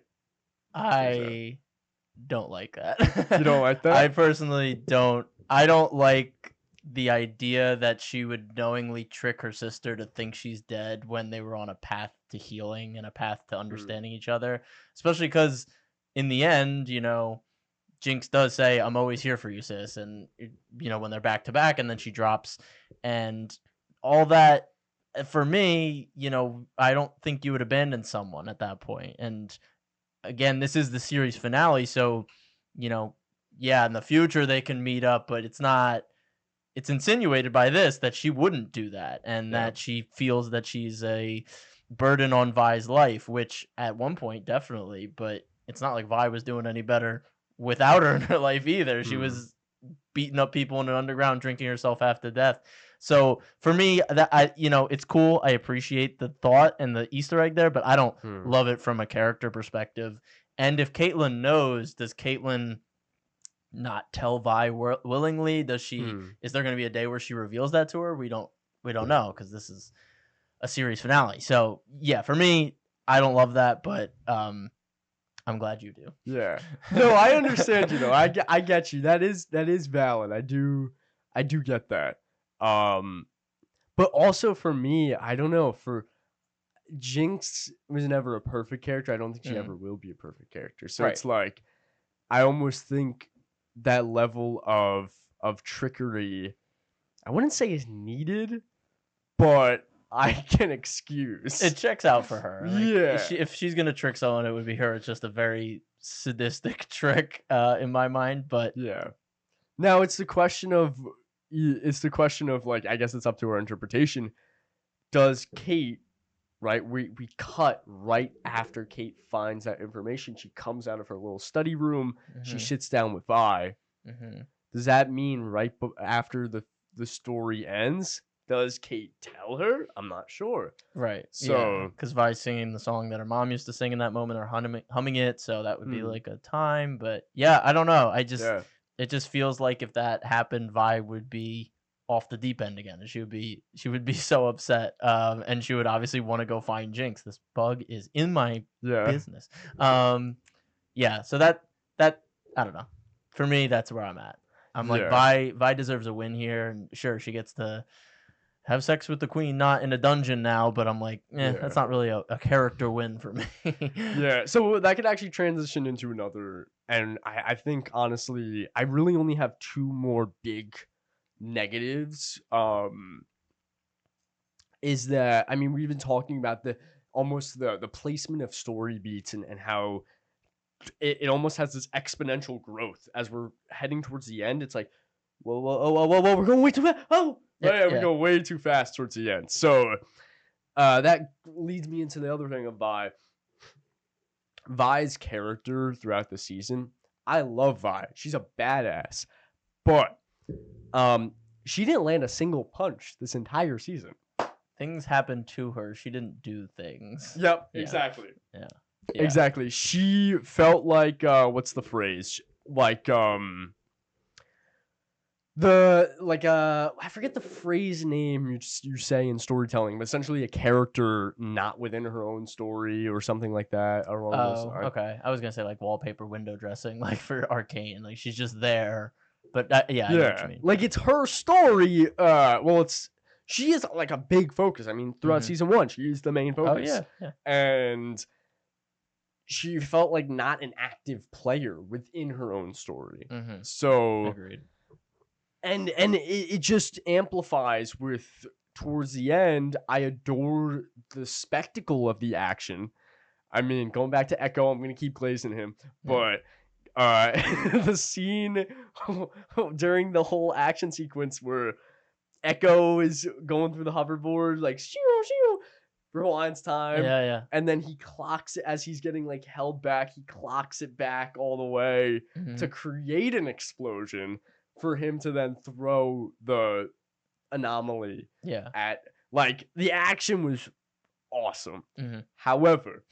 I don't like that. You don't like that? I personally don't. I don't like the idea that she would knowingly trick her sister to think she's dead when they were on a path to healing and a path to understanding each other, especially because in the end, you know, Jinx does say, "I'm always here for you, sis," and you know, when they're back to back and then she drops and all that. For me, you know, I don't think you would abandon someone at that point. And again, this is the series finale, so you know, yeah, in the future they can meet up, but it's not. It's insinuated by this that she wouldn't do that, and that she feels that she's a burden on Vi's life, which at one point definitely, but it's not like Vi was doing any better without her in her life either. She was beating up people in an underground, drinking herself half to death. So for me, that you know, it's cool. I appreciate the thought and the Easter egg there, but I don't love it from a character perspective. And if Caitlyn knows, does Caitlyn not tell Vi willingly? Does she? Is there going to be a day where she reveals that to her? We don't know, because this is a series finale. So yeah, for me, I don't love that, but I'm glad you do. Yeah. No, I understand. You know, I get you. That is valid. I do get that. But also for me, I don't know. For Jinx was never a perfect character. I don't think she ever will be a perfect character. So it's like, I almost think that level of trickery, I wouldn't say is needed, but I can excuse. It checks out for her. Like, if she's gonna trick someone, it would be her. It's just a very sadistic trick, in my mind. But yeah. Now it's the question of like, I guess it's up to her interpretation. Does Kate, right? We cut right after Kate finds that information. She comes out of her little study room. She sits down with Vi. Does that mean right after the story ends, does Kate tell her? I'm not sure. Right. So because Vi's singing the song that her mom used to sing in that moment, or humming it, so that would be like a time. But yeah, I don't know. It just feels like if that happened, Vi would be off the deep end again, and she would be so upset, and she would obviously want to go find Jinx. This bug is in my business. So that I don't know. For me, that's where I'm at. I'm like, Vi deserves a win here, and sure, she gets to have sex with the queen, not in a dungeon now, but I'm like, that's not really a character win for me. Yeah, so that could actually transition into another, and I think, honestly, I really only have 2 more big negatives. Is that, I mean, we've been talking about the placement of story beats and how it almost has this exponential growth as we're heading towards the end. It's like, whoa, we're going way too fast. We go way too fast towards the end. So that leads me into the other thing of Vi's character throughout the season. I love Vi. She's a badass, but she didn't land a single punch this entire season. Things happened to her. She didn't do things. Yep, exactly. Yeah. Yeah. Exactly. She felt like what's the phrase? Like I forget the phrase name you say in storytelling, but essentially a character not within her own story or something like that. Oh, okay. I was gonna say like wallpaper window dressing, like for Arcane. Like she's just there. But yeah, I know what you mean. Like it's her story. Well, she is like a big focus. I mean, throughout season 1, she's the main focus. Oh yeah. And she felt like not an active player within her own story. So agreed. And it just amplifies with towards the end. I adore the spectacle of the action. I mean, going back to Echo, I'm gonna keep glazing him, but the scene during the whole action sequence where Echo is going through the hoverboard like shoo shoo, rewinds time, and then he clocks it as he's getting like held back. He clocks it back all the way to create an explosion for him to then throw the anomaly at. Like, the action was awesome. However,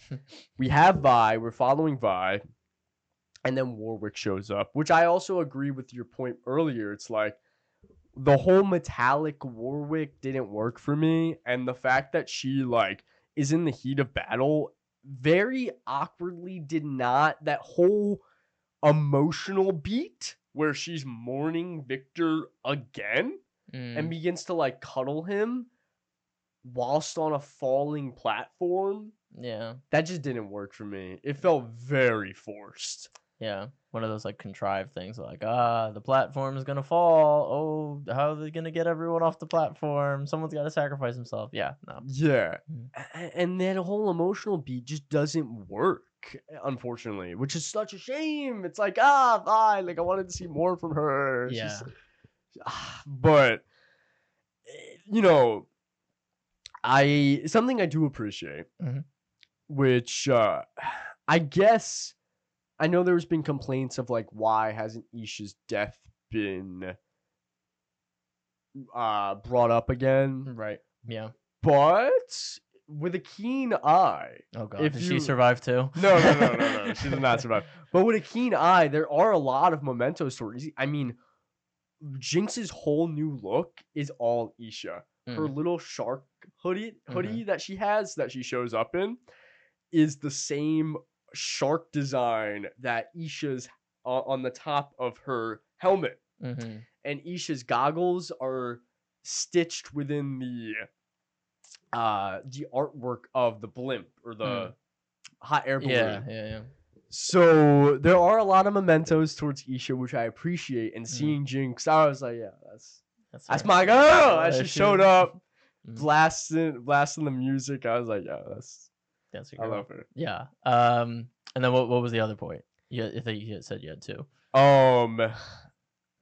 we have Vi, we're following Vi, and then Warwick shows up, which I also agree with your point earlier. It's like the whole metallic Warwick didn't work for me, and the fact that she like is in the heat of battle very awkwardly did not. That whole emotional beat where she's mourning Viktor again and begins to like cuddle him whilst on a falling platform. Yeah. That just didn't work for me. It felt very forced. Yeah. One of those like contrived things like, the platform is gonna fall. Oh, how are they gonna get everyone off the platform? Someone's gotta sacrifice himself. Yeah, no. Yeah. And that whole emotional beat just doesn't work, unfortunately, which is such a shame. It's like, fine. Like, I wanted to see more from her. Yeah. But, you know, something I do appreciate, which I guess, I know there's been complaints of like, why hasn't Isha's death been brought up again? Right. Yeah. But with a keen eye. Oh god, did she survive too? No. She did not survive. But with a keen eye, there are a lot of memento stories. I mean, Jinx's whole new look is all Isha. Her little shark hoodie that she has, that she shows up in, is the same shark design that Isha's on the top of her helmet. And Isha's goggles are stitched within the artwork of the blimp or the hot air balloon. Yeah. So there are a lot of mementos towards Isha, which I appreciate. And seeing Jinx, I was like, yeah, that's my girl. As she showed up, blasting the music, I was like, yeah, that's a girl. I love her. Yeah. And then what was the other point? Yeah, I think you said you had two.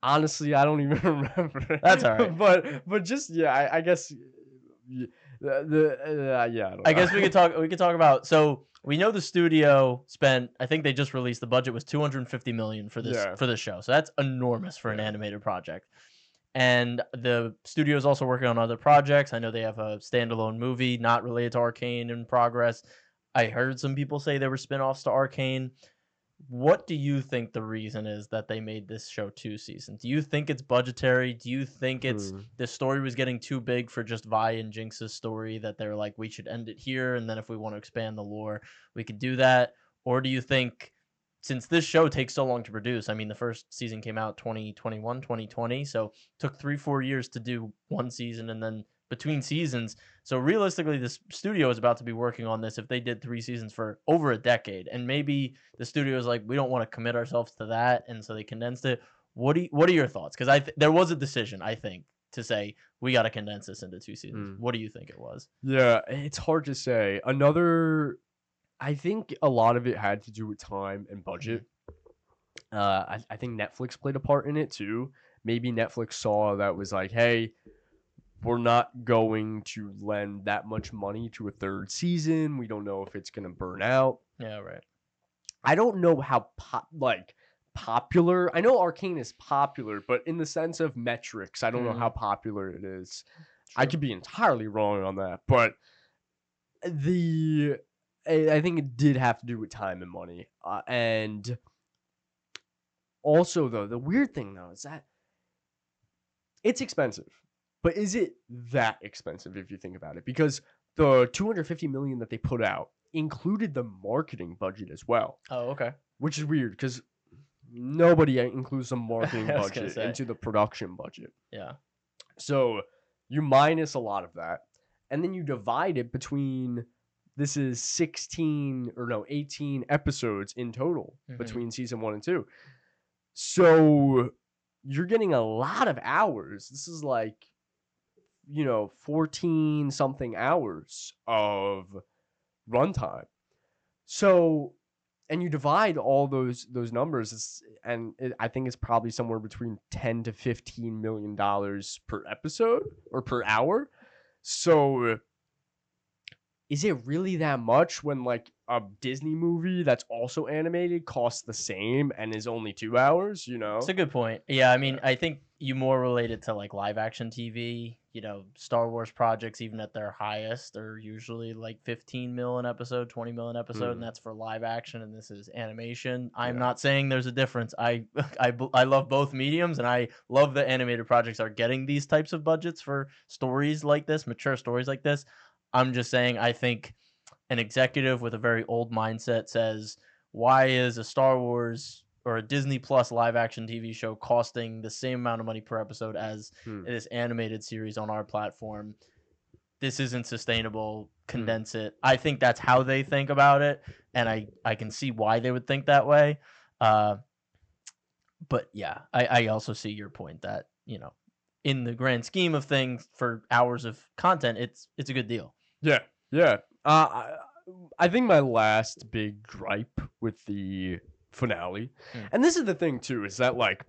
Honestly, I don't even remember. That's all right. But just I guess. I guess we could talk about. So we know the studio spent. I think they just released the budget was $250 million for this show. So that's enormous for an animated project. And the studio is also working on other projects. I know they have a standalone movie not related to Arcane in progress. I heard some people say there were spinoffs to Arcane. What do you think the reason is that they made this show 2 seasons? Do you think it's budgetary? Do you think it's the story was getting too big for just Vi and Jinx's story, that they're like, we should end it here, and then if we want to expand the lore, we could do that? Or do you think, since this show takes so long to produce, I mean, the first season came out 2021, 2020, so it took 3-4 years to do one season, and then between seasons. So realistically, this studio is about to be working on this if they did 3 seasons for over a decade. And maybe the studio is like, we don't want to commit ourselves to that, and so they condensed it. What are your thoughts? Because there was a decision, I think, to say we got to condense this into 2 seasons. What do you think it was? Yeah, it's hard to say. I think a lot of it had to do with time and budget. I think Netflix played a part in it too. Maybe Netflix saw that was like, hey, we're not going to lend that much money to a 3rd season. We don't know if it's going to burn out. Yeah, right. I don't know how popular. I know Arcane is popular, but in the sense of metrics, I don't know how popular it is. True. I could be entirely wrong on that, but I think it did have to do with time and money. And also, though, the weird thing, though, is that it's expensive. But is it that expensive if you think about it? Because the $250 million that they put out included the marketing budget as well. Oh, okay. Which is weird because nobody includes the marketing I was gonna budget say. into the production budget. Yeah. So you minus a lot of that, and then you divide it between, this is 18 episodes in total between season 1 and 2. So you're getting a lot of hours. This is like, 14 something hours of runtime. So, and you divide all those numbers, I think it's probably somewhere between $10 to $15 million per episode or per hour. So is it really that much when like a Disney movie that's also animated costs the same and is only 2 hours, It's a good point. Yeah, I mean, I think you more related to like live action TV. Star Wars projects, even at their highest, are usually like 15 mil an episode, 20 mil an episode, and that's for live action, and this is animation. I'm not saying there's a difference. I love both mediums, and I love that animated projects are getting these types of budgets for stories like this, mature stories like this. I'm just saying, I think an executive with a very old mindset says, why is a Star Wars or a Disney Plus live action TV show costing the same amount of money per episode as this animated series on our platform? This isn't sustainable. Condense it. I think that's how they think about it, and I can see why they would think that way. But yeah, I also see your point that, in the grand scheme of things, for hours of content, it's a good deal. Yeah. I think my last big gripe with the finale, and this is the thing too, is that like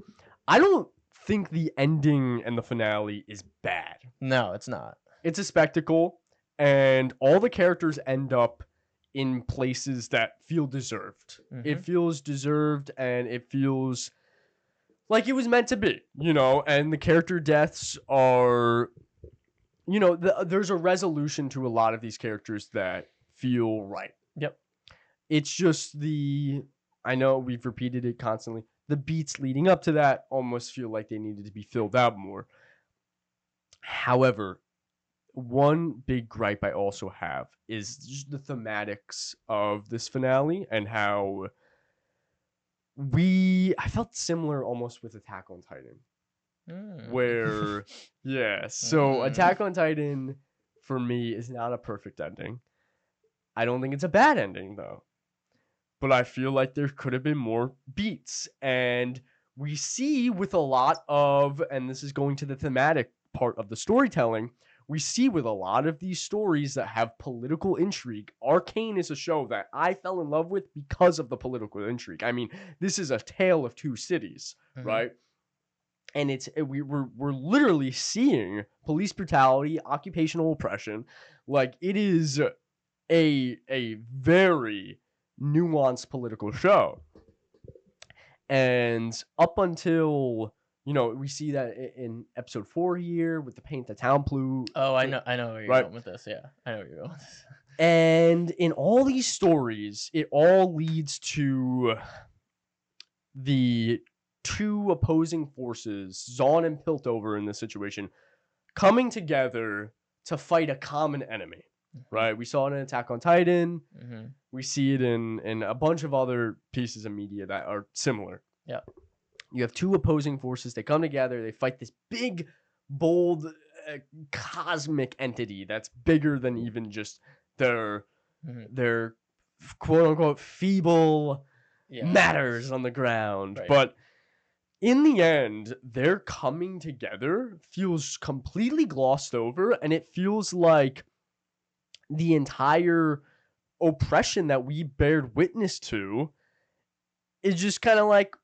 I don't think the ending and the finale is bad. No, it's not. It's a spectacle, and all the characters end up in places that feel deserved. It feels deserved, and it feels like it was meant to be, and the character deaths are, there's a resolution to a lot of these characters that feel right. Yep. It's just I know we've repeated it constantly, the beats leading up to that almost feel like they needed to be filled out more. However, one big gripe I also have is just the thematics of this finale and how I felt similar almost with Attack on Titan. Where, so Attack on Titan for me is not a perfect ending. I don't think it's a bad ending though. But I feel like there could have been more beats. And we see with a lot of, and this is going to the thematic part of the storytelling, we see with a lot of these stories that have political intrigue. Arcane is a show that I fell in love with because of the political intrigue. I mean, this is a tale of two cities, right? And we're literally seeing police brutality, occupational oppression. Like, it is a very nuanced political show. And up until, we see that in episode 4 here with the Paint the Town Blue. Oh, I know where you're going with this. Yeah, I know where you're going with this. And in all these stories, it all leads to the two opposing forces, Zaun and Piltover in this situation, coming together to fight a common enemy. Right, we saw it in Attack on Titan. We see it in a bunch of other pieces of media that are similar. Yeah, you have two opposing forces. They come together. They fight this big, bold, cosmic entity that's bigger than even just their quote unquote feeble matters on the ground. Right. But in the end, their coming together feels completely glossed over, and it feels like the entire oppression that we bared witness to is just kind of like,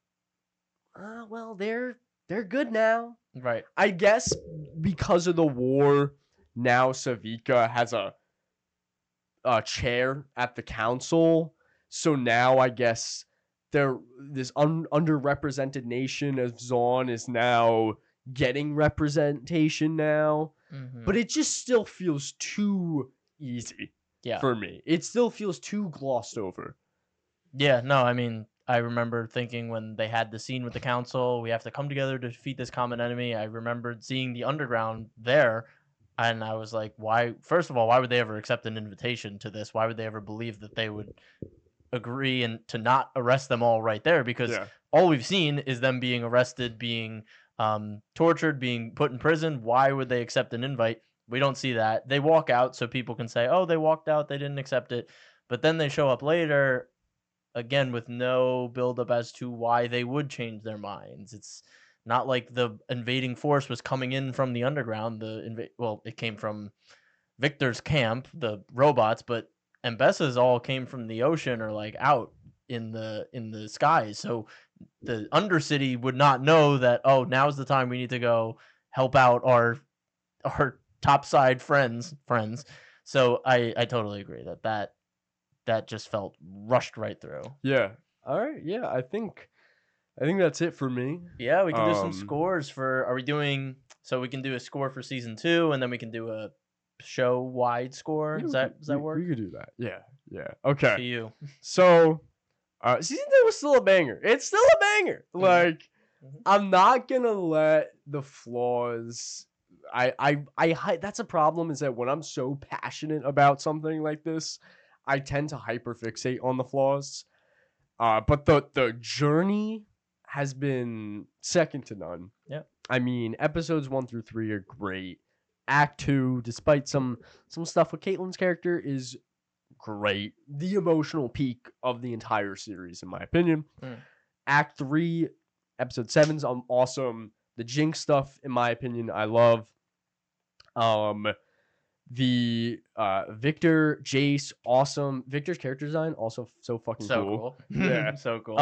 well, they're good now. Right. I guess because of the war, now Savika has a chair at the council. So now I guess this underrepresented nation of Zaun is now getting representation now. But it just still feels too easy. for me. It still feels too glossed over. Yeah, no, I mean, I remember thinking when they had the scene with the council, we have to come together to defeat this common enemy. I remembered seeing the underground there, and I was like, why? First of all, why would they ever accept an invitation to this? Why would they ever believe that they would agree and to not arrest them all right there? Because all we've seen is them being arrested, being tortured, being put in prison. Why would they accept an invite? We don't see that. They walk out so people can say, oh, they walked out, they didn't accept it. But then they show up later, again, with no buildup as to why they would change their minds. It's not like the invading force was coming in from the underground. It came from Viktor's camp, the robots, but Mbessa's all came from the ocean or like out in the skies. So the Undercity would not know that, oh, now's the time we need to go help out our topside friends. So I totally agree that just felt rushed right through. Yeah. All right. Yeah, I think that's it for me. Yeah, we can do some scores for. Are we doing? So we can do a score for season 2, and then we can do a show wide score. Yeah, does that work? We could do that. Yeah. Okay. To you. So, season 2 was still a banger. It's still a banger. Mm-hmm. Like, I'm not gonna let the flaws. I that's a problem. Is that when I'm so passionate about something like this, I tend to hyperfixate on the flaws. But the journey has been second to none. Yeah. I mean, episodes 1 through 3 are great. Act 2, despite some stuff with Caitlyn's character, is great. The emotional peak of the entire series, in my opinion. Act 3, episode 7's awesome. The Jinx stuff, in my opinion, I love. The Viktor, Jace, awesome. Viktor's character design also so fucking cool. Yeah, so cool.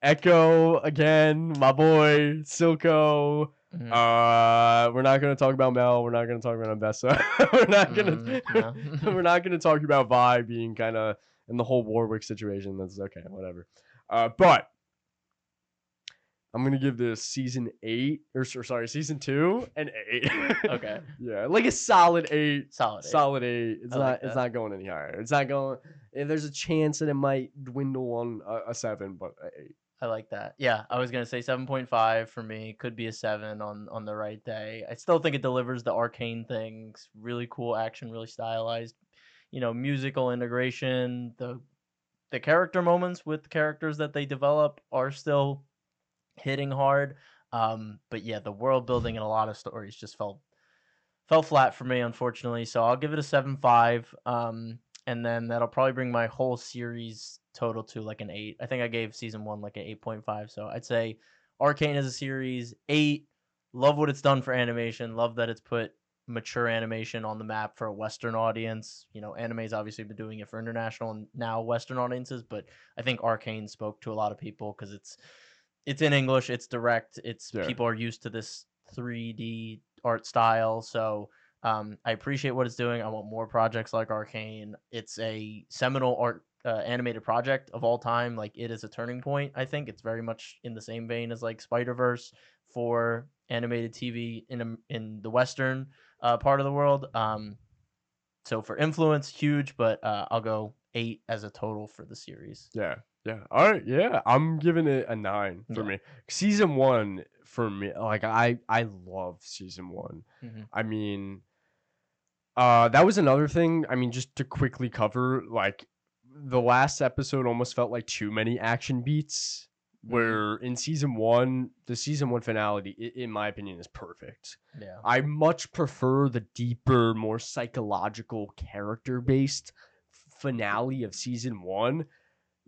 Echo again, my boy Silco. We're not gonna talk about Mel. We're not gonna talk about Ambessa. We're not gonna talk about Vi being kind of in the whole Warwick situation. That's okay, whatever. But I'm going to give this season 2 an 8. Okay. Yeah, like a solid 8. Solid 8. It's not going any higher. It's not going. There's a chance that it might dwindle on a 7, but an 8. I like that. Yeah, I was going to say 7.5 for me. Could be a 7 on the right day. I still think it delivers the Arcane things. Really cool action, really stylized. Musical integration. The character moments with characters that they develop are still hitting hard, but yeah, the world building and a lot of stories just fell flat for me, unfortunately. So I'll give it a 7.5, and then that'll probably bring my whole series total to like an 8. I think I gave season 1 like an 8.5, so I'd say Arcane as a series 8. Love what it's done for animation. Love that it's put mature animation on the map for a Western audience. Anime's obviously been doing it for international and now Western audiences, but I think Arcane spoke to a lot of people because it's in English, it's direct, people are used to this 3D art style, so I appreciate what it's doing. I want more projects like Arcane. It's a seminal art animated project of all time. Like, it is a turning point. I think it's very much in the same vein as like Spider-Verse for animated TV in the Western part of the world. So for influence, huge, but I'll go 8 as a total for the series. Yeah. All right. Yeah. I'm giving it a 9 for me. Season 1 for me, like I love season 1. I mean, that was another thing. I mean, just to quickly cover, like the last episode almost felt like too many action beats. Where in season 1, the season 1 finale, in my opinion, is perfect. Yeah. I much prefer the deeper, more psychological, character-based finale of season 1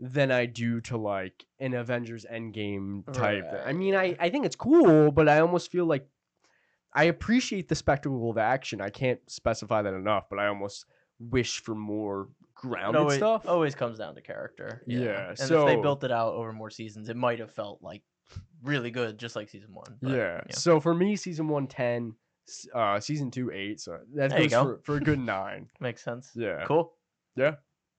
than I do to like an Avengers Endgame type. Right. I mean, I think it's cool, but I almost feel like I appreciate the spectacle of action. I can't specify that enough, but I almost wish for more grounded stuff. Always comes down to character. Yeah. And so if they built it out over more seasons, it might have felt like really good, just like season 1. But, yeah. So for me, season 1, 10, season 2, 8. So that goes for a good 9. Makes sense. Yeah. Cool. Yeah.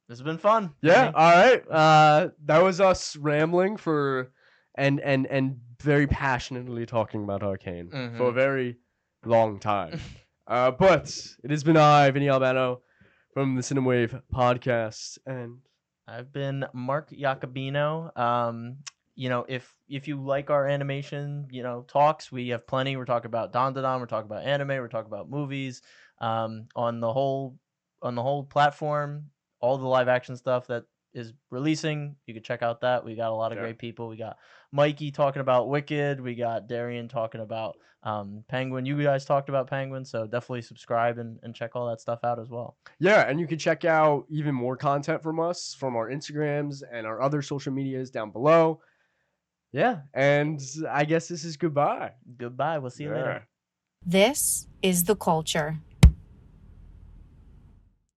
This has been fun. Yeah. All right. That was us rambling for and very passionately talking about Arcane for a very long time. But it has been I, Vinny Albano, from the Cinewave podcast. And I've been Mark Jacobino. If you like our animation, talks, we have plenty. We're talking about Don, we're talking about anime, we're talking about movies, on the whole platform, all the live action stuff that is releasing. You can check out that. We got a lot of great people. We got Mikey talking about Wicked. We got Darian talking about Penguin. You guys talked about Penguin, so definitely subscribe and check all that stuff out as well. Yeah, and you can check out even more content from us from our Instagrams and our other social medias down below. Yeah, and I guess this is goodbye. Goodbye. We'll see you later. This is the culture.